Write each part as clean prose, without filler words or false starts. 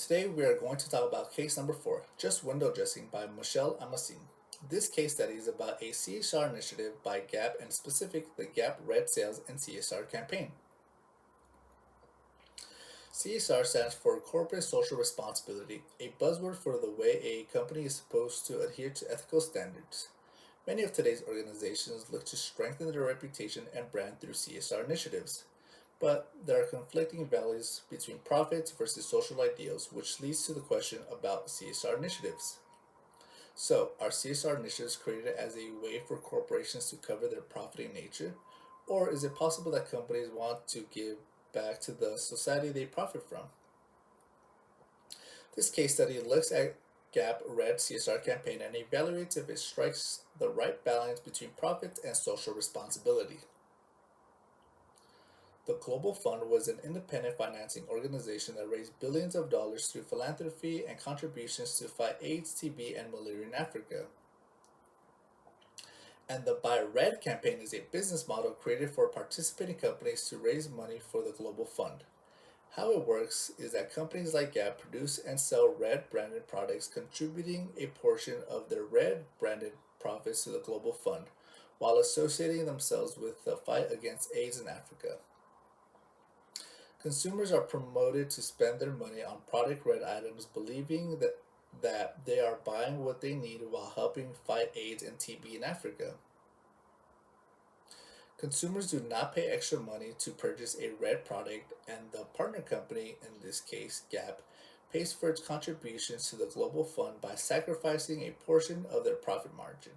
Today we are going to talk about case number 4, Just Window Dressing by Michelle Amazeen. This case study is about a CSR initiative by Gap and specifically the Gap Red Sales and CSR campaign. CSR stands for Corporate Social Responsibility, a buzzword for the way a company is supposed to adhere to ethical standards. Many of today's organizations look to strengthen their reputation and brand through CSR initiatives. But there are conflicting values between profits versus social ideals, which leads to the question about CSR initiatives. So, are CSR initiatives created as a way for corporations to cover their profiting nature? Or is it possible that companies want to give back to the society they profit from? This case study looks at Gap Red CSR campaign and evaluates if it strikes the right balance between profit and social responsibility. The Global Fund was an independent financing organization that raised billions of dollars through philanthropy and contributions to fight AIDS, TB, and malaria in Africa. And the Buy Red campaign is a business model created for participating companies to raise money for the Global Fund. How it works is that companies like Gap produce and sell red branded products, contributing a portion of their red branded profits to the Global Fund, while associating themselves with the fight against AIDS in Africa. Consumers are promoted to spend their money on product red items, believing that they are buying what they need while helping fight AIDS and TB in Africa. Consumers do not pay extra money to purchase a red product, and the partner company, in this case Gap, pays for its contributions to the Global Fund by sacrificing a portion of their profit margin.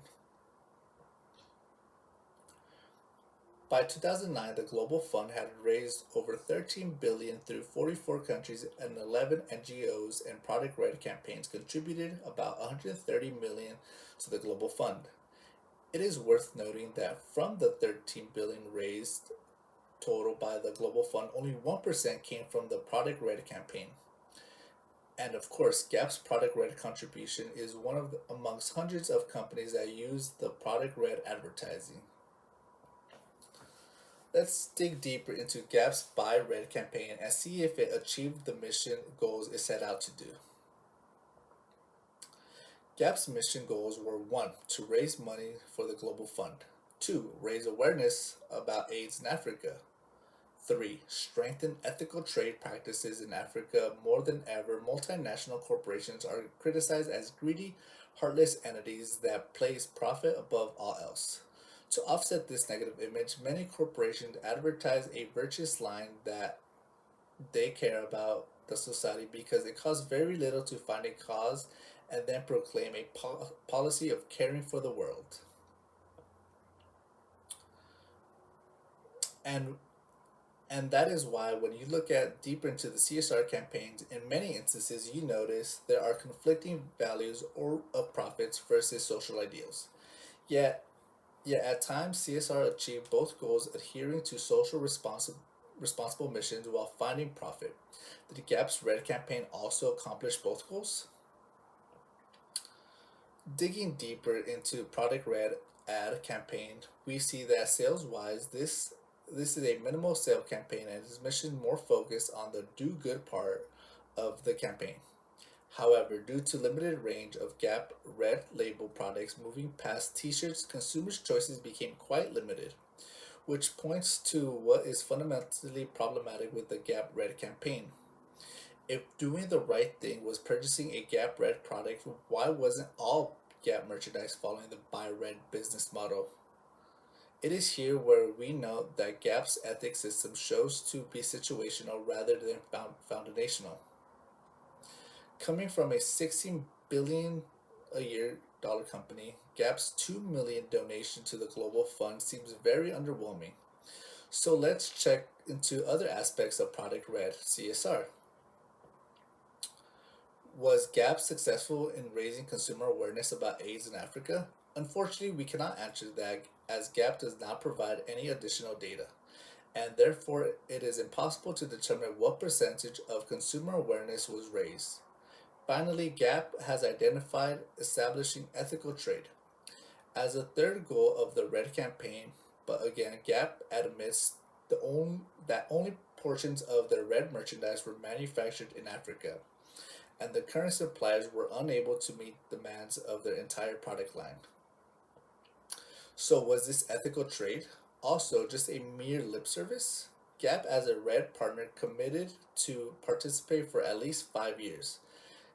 By 2009, the Global Fund had raised over $13 billion through 44 countries and 11 NGOs, and Product Red campaigns contributed about $130 million to the Global Fund. It is worth noting that from the $13 billion raised total by the Global Fund, only 1% came from the Product Red campaign. And of course, Gap's Product Red contribution is one of amongst hundreds of companies that use the Product Red advertising. Let's dig deeper into Gap's Buy Red campaign and see if it achieved the mission goals it set out to do. Gap's mission goals were 1. To raise money for the Global Fund. 2. Raise awareness about AIDS in Africa. 3. Strengthen ethical trade practices in Africa. More than ever, multinational corporations are criticized as greedy, heartless entities that place profit above all else. To offset this negative image, many corporations advertise a virtuous line that they care about the society because it costs very little to find a cause and then proclaim a policy of caring for the world. And that is why when you look at deeper into the CSR campaigns, in many instances you notice there are conflicting values or of profits versus social ideals. Yet at times, CSR achieved both goals, adhering to social responsible missions while finding profit. Did the Gap's Red campaign also accomplish both goals? Digging deeper into Product Red ad campaign, we see that sales-wise, this is a minimal sale campaign and its mission more focused on the do good part of the campaign. However, due to limited range of Gap Red label products moving past t-shirts, consumers' choices became quite limited, which points to what is fundamentally problematic with the Gap Red campaign. If doing the right thing was purchasing a Gap Red product, why wasn't all Gap merchandise following the Buy Red business model? It is here where we note that Gap's ethics system shows to be situational rather than foundational. Coming from a $16 billion a year company, Gap's $2 million donation to the Global Fund seems very underwhelming. So let's check into other aspects of Product Red CSR. Was Gap successful in raising consumer awareness about AIDS in Africa? Unfortunately, we cannot answer that as Gap does not provide any additional data, and therefore it is impossible to determine what percentage of consumer awareness was raised. Finally, Gap has identified establishing ethical trade as a third goal of the Red campaign, but again, Gap admits that only portions of their red merchandise were manufactured in Africa. and the current suppliers were unable to meet demands of their entire product line. So, was this ethical trade also just a mere lip service? Gap, as a red partner, committed to participate for at least 5 years.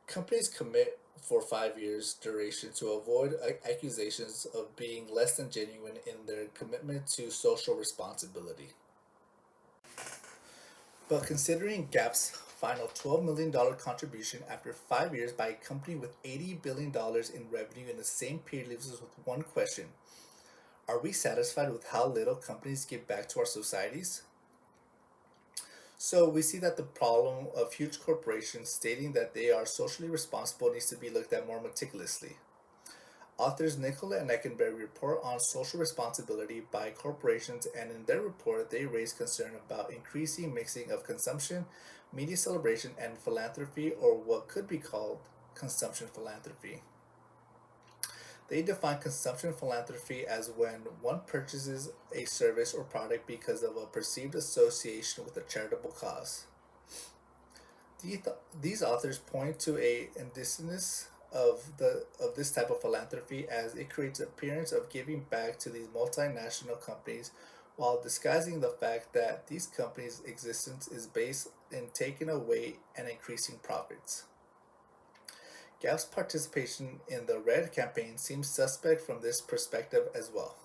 Companies commit for 5 years duration to avoid accusations of being less than genuine in their commitment to social responsibility. But considering Gap's final $12 million contribution after 5 years by a company with $80 billion in revenue in the same period leaves us with one question. Are we satisfied with how little companies give back to our societies? So we see that the problem of huge corporations stating that they are socially responsible needs to be looked at more meticulously. Authors Nicola and Eckenberry report on social responsibility by corporations, and in their report, they raise concern about increasing mixing of consumption, media celebration, and philanthropy, or what could be called consumption philanthropy. They define consumption philanthropy as when one purchases a service or product because of a perceived association with a charitable cause. These authors point to a indecisiveness of this type of philanthropy as it creates an appearance of giving back to these multinational companies while disguising the fact that these companies' existence is based in taking away and increasing profits. Gap's participation in the Red campaign seems suspect from this perspective as well.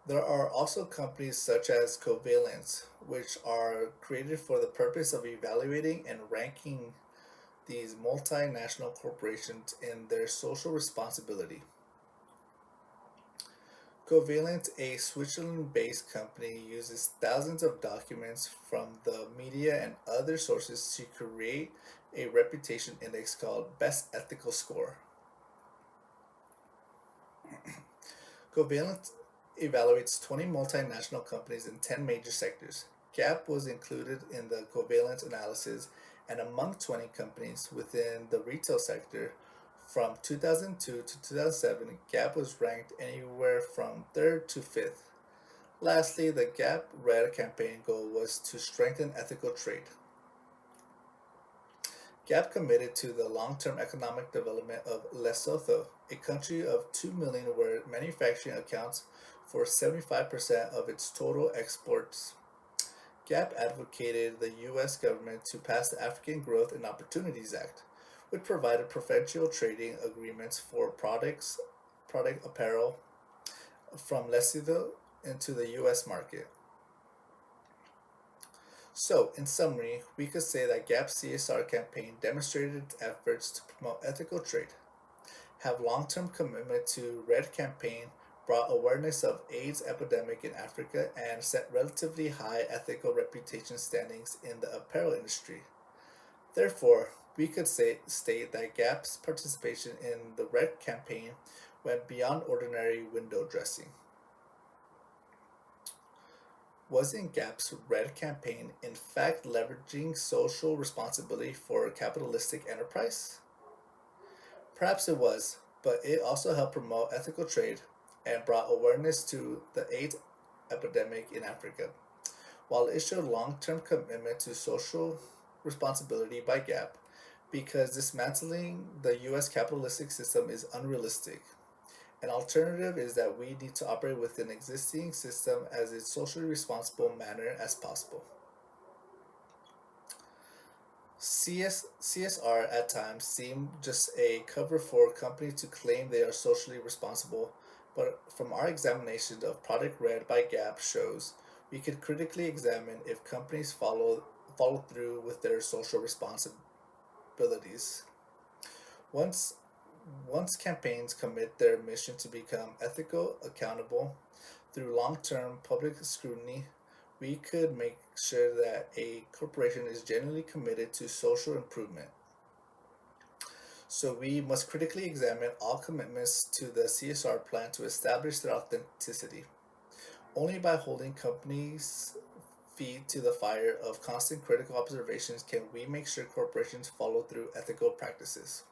There are also companies such as Covalence, which are created for the purpose of evaluating and ranking these multinational corporations in their social responsibility. Covalent, a Switzerland based company, uses thousands of documents from the media and other sources to create a reputation index called Best Ethical Score. Covalent evaluates 20 multinational companies in 10 major sectors. Gap was included in the Covalent analysis, and among 20 companies within the retail sector, from 2002 to 2007, Gap was ranked anywhere from 3rd to 5th. Lastly, the Gap Red campaign goal was to strengthen ethical trade. Gap committed to the long-term economic development of Lesotho, a country of 2 million where manufacturing accounts for 75% of its total exports. Gap advocated the U.S. government to pass the African Growth and Opportunities Act, which provided preferential trading agreements for product apparel from Lesotho into the U.S. market. So, in summary, we could say that Gap's CSR campaign demonstrated its efforts to promote ethical trade, have long-term commitment to Red campaign, brought awareness of AIDS epidemic in Africa, and set relatively high ethical reputation standings in the apparel industry. Therefore, we could state that Gap's participation in the Red campaign went beyond ordinary window dressing. Wasn't Gap's Red campaign in fact leveraging social responsibility for capitalistic enterprise? Perhaps it was, but it also helped promote ethical trade and brought awareness to the AIDS epidemic in Africa. While it showed long-term commitment to social responsibility by Gap, because dismantling the US capitalistic system is unrealistic. An alternative is that we need to operate within an existing system as a socially responsible manner as possible. CSR at times seem just a cover for companies to claim they are socially responsible, but from our examination of Product Red by Gap shows, we could critically examine if companies follow through with their social responsibilities. Once Once campaigns commit their mission to become ethical, accountable through long-term public scrutiny, we could make sure that a corporation is genuinely committed to social improvement. So we must critically examine all commitments to the CSR plan to establish their authenticity. Only by holding companies' feet to the fire of constant critical observations can we make sure corporations follow through ethical practices.